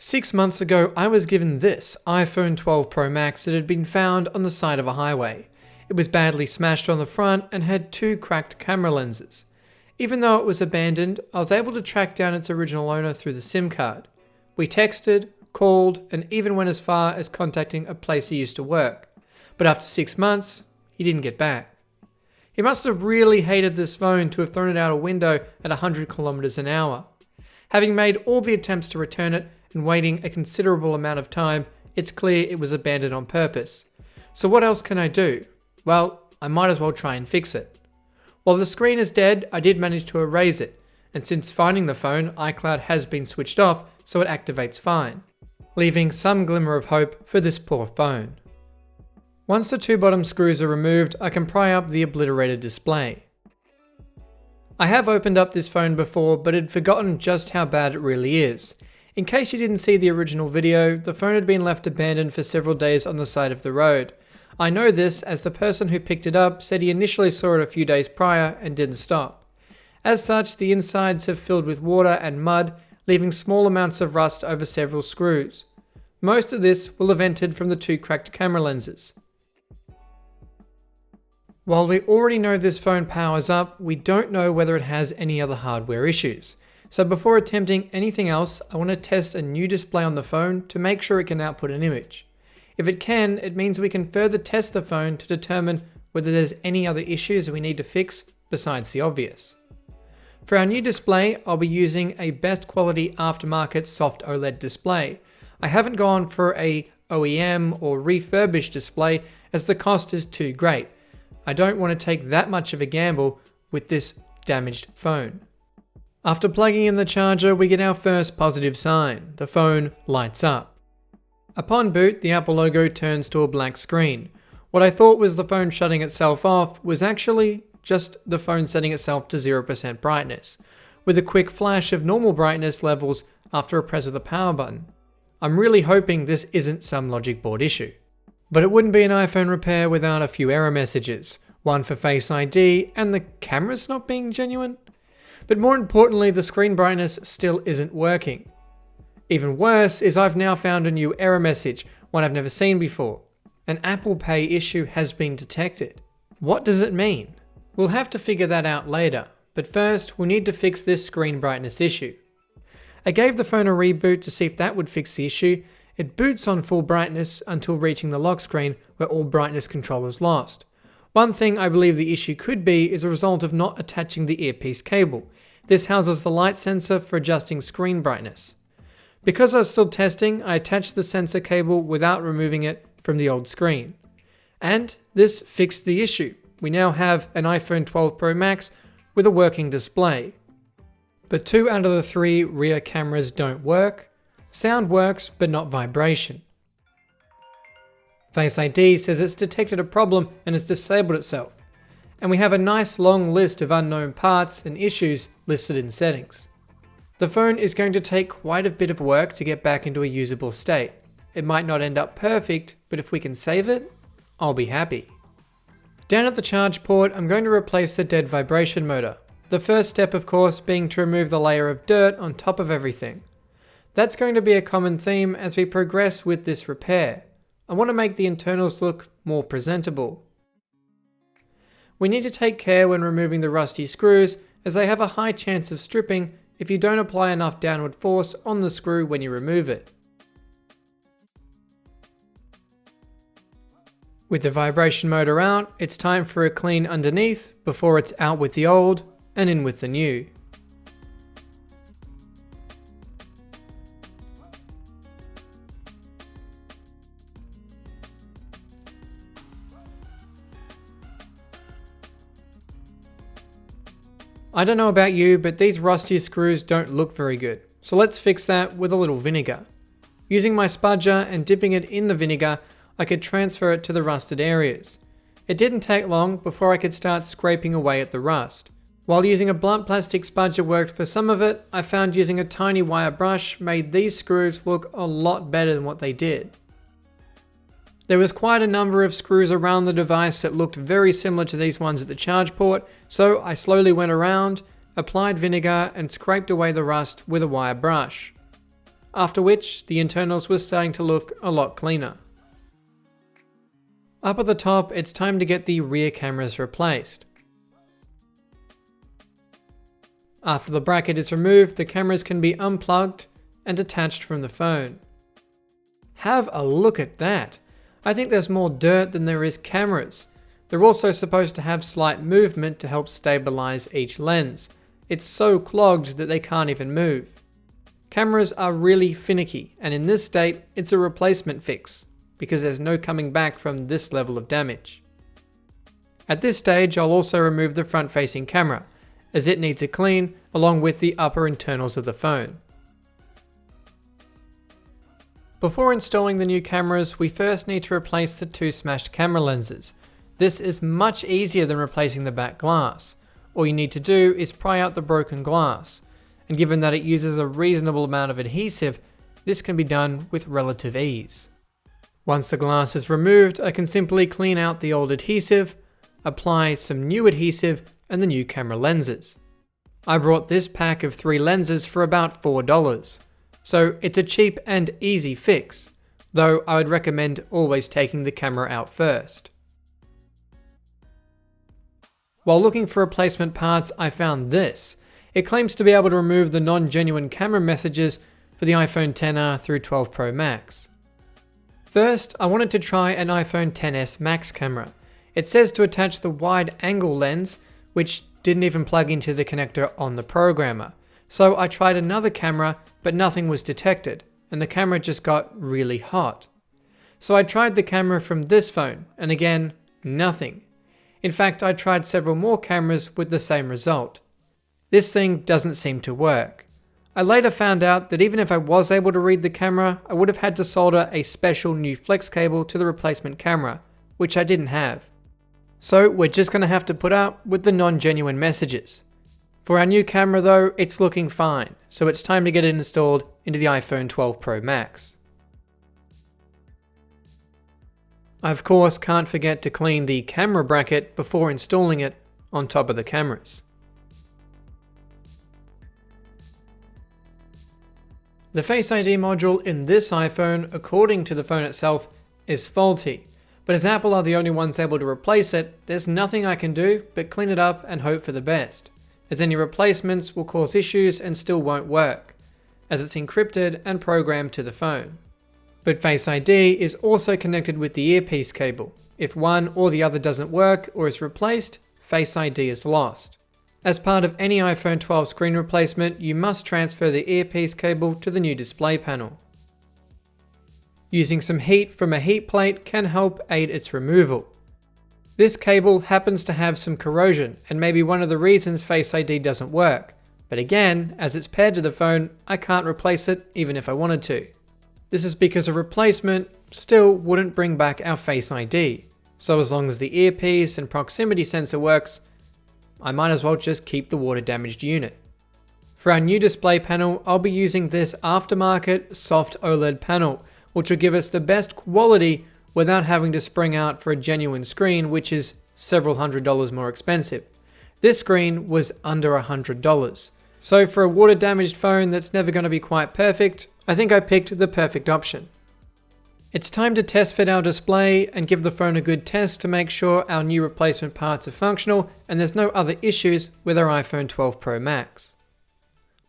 6 months ago, I was given this iPhone 12 Pro Max that had been found on the side of a highway. It was badly smashed on the front and had 2 cracked camera lenses. Even though it was abandoned, I was able to track down its original owner through the SIM card. We texted, called, and even went as far as contacting a place he used to work. But after 6 months, he didn't get back. He must have really hated this phone to have thrown it out a window at 100 kilometers an hour. Having made all the attempts to return it and waiting a considerable amount of time, it's clear it was abandoned on purpose. So what else can I do? Well, I might as well try and fix it. While the screen is dead, I did manage to erase it, and since finding the phone, iCloud has been switched off, so it activates fine, leaving some glimmer of hope for this poor phone. Once the 2 bottom screws are removed, I can pry up the obliterated display. I have opened up this phone before, but had forgotten just how bad it really is. In case you didn't see the original video, the phone had been left abandoned for several days on the side of the road. I know this as the person who picked it up said he initially saw it a few days prior and didn't stop. As such, the insides have filled with water and mud, leaving small amounts of rust over several screws. Most of this will have entered from the 2 cracked camera lenses. While we already know this phone powers up, we don't know whether it has any other hardware issues. So before attempting anything else, I want to test a new display on the phone to make sure it can output an image. If it can, it means we can further test the phone to determine whether there's any other issues we need to fix besides the obvious. For our new display, I'll be using a best quality aftermarket soft OLED display. I haven't gone for a OEM or refurbished display as the cost is too great. I don't want to take that much of a gamble with this damaged phone. After plugging in the charger, we get our first positive sign. The phone lights up. Upon boot, the Apple logo turns to a black screen. What I thought was the phone shutting itself off was actually just the phone setting itself to 0% brightness, with a quick flash of normal brightness levels after a press of the power button. I'm really hoping this isn't some logic board issue. But it wouldn't be an iPhone repair without a few error messages, one for Face ID and the camera's not being genuine. But more importantly, the screen brightness still isn't working. Even worse is I've now found a new error message, one I've never seen before. An Apple Pay issue has been detected. What does it mean? We'll have to figure that out later, but first we'll need to fix this screen brightness issue. I gave the phone a reboot to see if that would fix the issue. It boots on full brightness until reaching the lock screen where all brightness control is lost. One thing I believe the issue could be is a result of not attaching the earpiece cable. This houses the light sensor for adjusting screen brightness. Because I was still testing, I attached the sensor cable without removing it from the old screen. And this fixed the issue. We now have an iPhone 12 Pro Max with a working display. But 2 out of the 3 rear cameras don't work. Sound works, but not vibration. Face ID says it's detected a problem and has disabled itself. And we have a nice long list of unknown parts and issues listed in settings. The phone is going to take quite a bit of work to get back into a usable state. It might not end up perfect, but if we can save it, I'll be happy. Down at the charge port, I'm going to replace the dead vibration motor. The first step, of course, being to remove the layer of dirt on top of everything. That's going to be a common theme as we progress with this repair. I want to make the internals look more presentable. We need to take care when removing the rusty screws as they have a high chance of stripping if you don't apply enough downward force on the screw when you remove it. With the vibration motor out, it's time for a clean underneath before it's out with the old and in with the new. I don't know about you, but these rusty screws don't look very good. So let's fix that with a little vinegar. Using my spudger and dipping it in the vinegar, I could transfer it to the rusted areas. It didn't take long before I could start scraping away at the rust. While using a blunt plastic spudger worked for some of it, I found using a tiny wire brush made these screws look a lot better than what they did. There was quite a number of screws around the device that looked very similar to these ones at the charge port, so I slowly went around, applied vinegar and scraped away the rust with a wire brush. after which the internals were starting to look a lot cleaner. Up at the top, it's time to get the rear cameras replaced. After the bracket is removed, the cameras can be unplugged and detached from the phone. Have a look at that! I think there's more dirt than there is cameras. They're also supposed to have slight movement to help stabilize each lens. It's so clogged that they can't even move. Cameras are really finicky, and in this state, it's a replacement fix, because there's no coming back from this level of damage. At this stage, I'll also remove the front-facing camera, as it needs a clean along with the upper internals of the phone. Before installing the new cameras, we first need to replace the two smashed camera lenses. This is much easier than replacing the back glass. All you need to do is pry out the broken glass, and given that it uses a reasonable amount of adhesive, this can be done with relative ease. Once the glass is removed, I can simply clean out the old adhesive, apply some new adhesive, and the new camera lenses. I brought this pack of 3 lenses for about $4. So it's a cheap and easy fix, though I would recommend always taking the camera out first. While looking for replacement parts, I found this. It claims to be able to remove the non-genuine camera messages for the iPhone XR through 12 Pro Max. First, I wanted to try an iPhone XS Max camera. It says to attach the wide angle lens, which didn't even plug into the connector on the programmer. So I tried another camera, but nothing was detected, and the camera just got really hot. So I tried the camera from this phone, and again, nothing. In fact, I tried several more cameras with the same result. This thing doesn't seem to work. I later found out that even if I was able to read the camera, I would have had to solder a special new flex cable to the replacement camera, which I didn't have. So we're just going to have to put up with the non-genuine messages. For our new camera though, it's looking fine, so it's time to get it installed into the iPhone 12 Pro Max. I of course can't forget to clean the camera bracket before installing it on top of the cameras. The Face ID module in this iPhone, according to the phone itself, is faulty, but as Apple are the only ones able to replace it, there's nothing I can do but clean it up and hope for the best, as any replacements will cause issues and still won't work, as it's encrypted and programmed to the phone. But Face ID is also connected with the earpiece cable. If one or the other doesn't work or is replaced, Face ID is lost. As part of any iPhone 12 screen replacement, you must transfer the earpiece cable to the new display panel. Using some heat from a heat plate can help aid its removal. This cable happens to have some corrosion and may be one of the reasons Face ID doesn't work, but again, as it's paired to the phone, I can't replace it even if I wanted to. This is because a replacement still wouldn't bring back our Face ID, so as long as the earpiece and proximity sensor works, I might as well just keep the water damaged unit. For our new display panel, I'll be using this aftermarket soft OLED panel, which will give us the best quality without having to spring out for a genuine screen, which is several $100s more expensive. This screen was under $100. So for a water damaged phone that's never going to be quite perfect, I think I picked the perfect option. It's time to test fit our display and give the phone a good test to make sure our new replacement parts are functional and there's no other issues with our iPhone 12 Pro Max.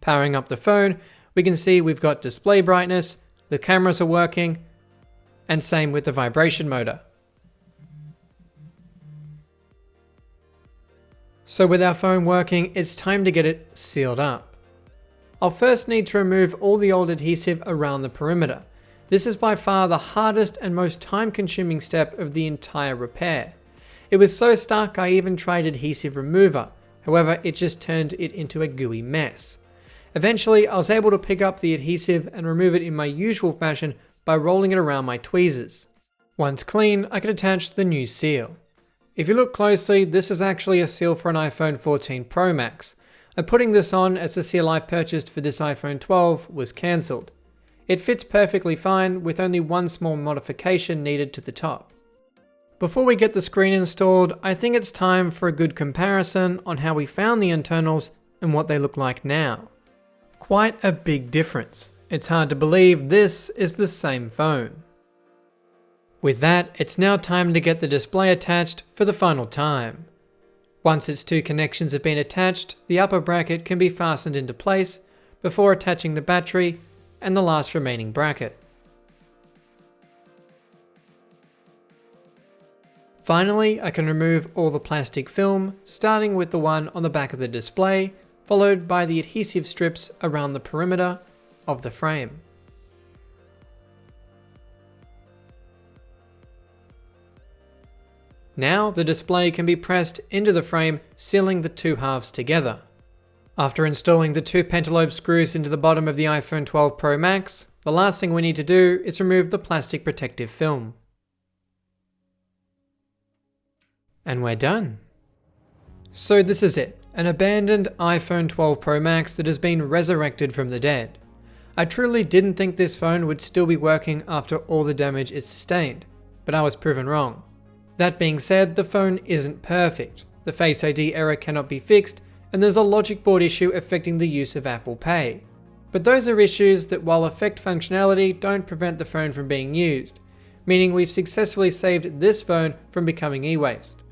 Powering up the phone, we can see we've got display brightness, the cameras are working, and same with the vibration motor. So with our phone working, it's time to get it sealed up. I'll first need to remove all the old adhesive around the perimeter. This is by far the hardest and most time-consuming step of the entire repair. It was so stuck I even tried adhesive remover, however it just turned it into a gooey mess. Eventually I was able to pick up the adhesive and remove it in my usual fashion by rolling it around my tweezers. Once clean, I could attach the new seal. If you look closely, this is actually a seal for an iPhone 14 Pro Max. I'm putting this on as the seal I purchased for this iPhone 12 was cancelled. It fits perfectly fine with only one small modification needed to the top. Before we get the screen installed, I think it's time for a good comparison on how we found the internals and what they look like now. Quite a big difference. It's hard to believe this is the same phone. With that, it's now time to get the display attached for the final time. Once its two connections have been attached, the upper bracket can be fastened into place before attaching the battery and the last remaining bracket. Finally, I can remove all the plastic film, starting with the one on the back of the display, followed by the adhesive strips around the perimeter of the frame. Now the display can be pressed into the frame, sealing the two halves together. After installing the two pentalobe screws into the bottom of the iPhone 12 Pro Max, the last thing we need to do is remove the plastic protective film. And we're done. So this is it, an abandoned iPhone 12 Pro Max that has been resurrected from the dead. I truly didn't think this phone would still be working after all the damage it sustained, but I was proven wrong. That being said, the phone isn't perfect. The Face ID error cannot be fixed, and there's a logic board issue affecting the use of Apple Pay. But those are issues that, while affect functionality, don't prevent the phone from being used, meaning we've successfully saved this phone from becoming e-waste.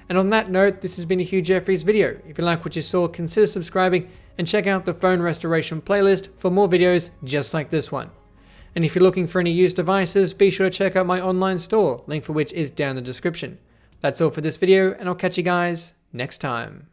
And on that note, this has been a Hugh Jeffreys video. If you like what you saw, consider subscribing and check out the phone restoration playlist for more videos just like this one. And if you're looking for any used devices, be sure to check out my online store, link for which is down in the description. That's all for this video, and I'll catch you guys next time.